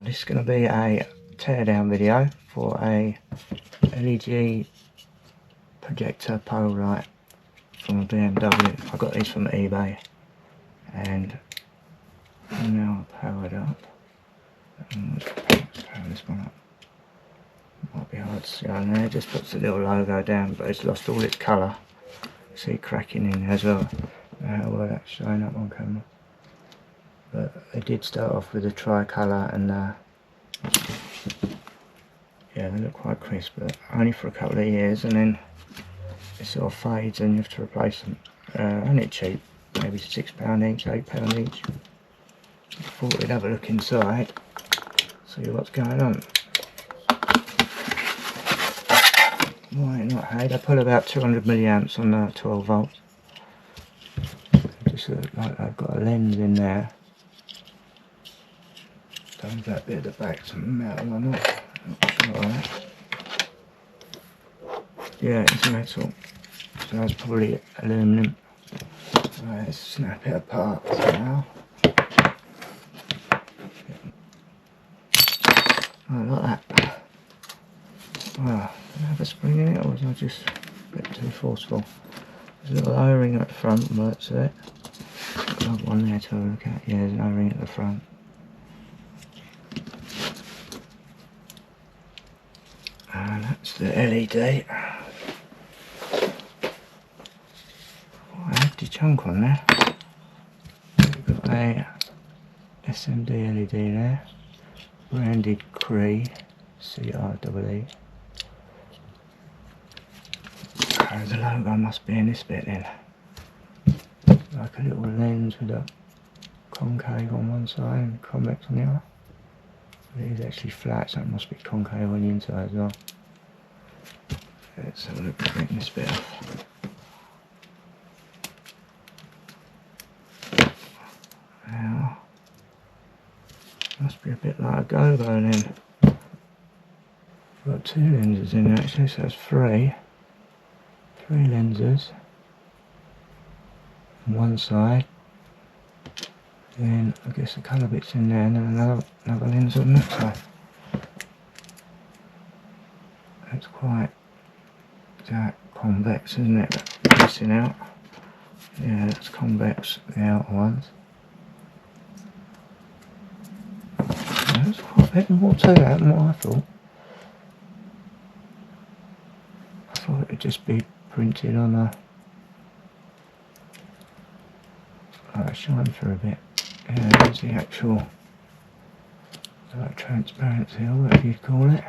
This is going to be a teardown video for a LED projector pole light from a BMW. I got these from eBay, and now powered up. Let's power this one up. Might be hard to see on there. It just puts the little logo down, but it's lost all its colour. See cracking in as well. Well, that's showing up on camera. But they did start off with a tricolour, and yeah, they look quite crisp, but only for a couple of years, and then it sort of fades and you have to replace them. Only cheap, maybe £6 each, £8 each. I thought we'd have a look inside, see what's going on. Right, not hey, they pull about 200 milliamps on 12 volts. Just look like they've got a lens in there. Don't know if that bit at the back's metal or not. Not sure of that. Yeah, it's metal. So that's probably aluminium. Right, let's snap it apart now. Oh, like that. Wow, did I have a spring in it, or was I just a bit too forceful? There's a little O-ring at the front, works it. Got one there to look at. Yeah, there's an O-ring at the front. And that's the LED. Oh, a hefty chunk on there. We've got a SMD LED there. Branded Cree, CREE. Oh, the logo must be in this bit then. Like a little lens with a concave on one side and convex on the other. But it is actually flat, so it must be concave on the inside as well. Let's have a look at getting this bit off. Now, must be a bit like a go-go then. Got two lenses in there actually, so that's three lenses on one side. Then I guess the colour bit's in there, and then another lens on that side. That's quite dark convex, isn't it? Missing out. Yeah, that's convex, the outer ones. Yeah, that's quite a bit more to that than what I thought. I thought it would just be printed on a shine through a bit. Yeah, there's the actual transparency, or whatever you'd call it.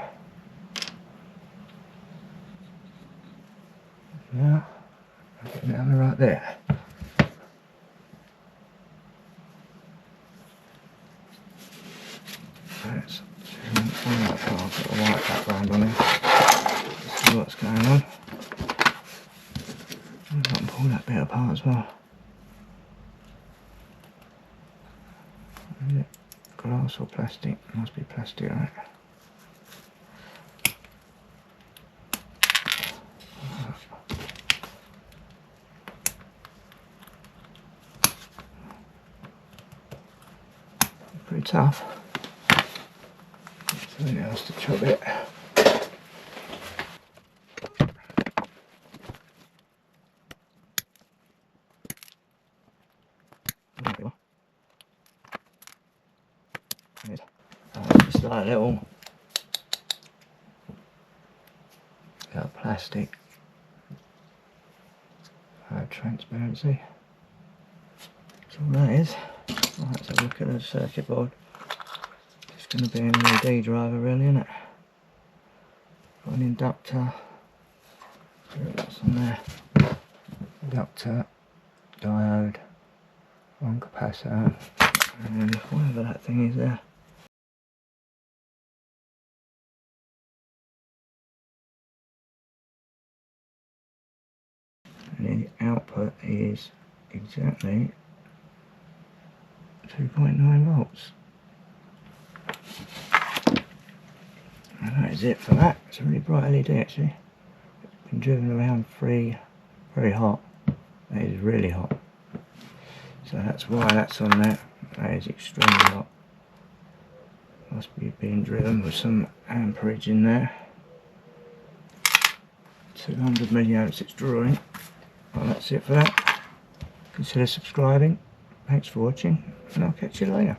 Now, I'll get down to right there. Let's find that part. I've got a white background on it. Let's see what's going on. I can pull that bit apart as well. Is it glass or plastic? Must be plastic, right? Pretty tough. Something else to chop it. Just like a little plastic transparency. That's all that is. Right, let's have a look at the circuit board. It's going to be an LED driver, really, isn't it? Got an inductor. What's on there? Inductor, diode, one capacitor, and whatever that thing is there. And the output is exactly 2.9 volts. And that is it for that. It's a really bright LED actually. It's been driven around free, very hot. It is really hot. So that's why that's on there. That is extremely hot. Must be being driven with some amperage in there. 200 milliamps it's drawing. Well, that's it for that. Consider subscribing. Thanks for watching, and I'll catch you later.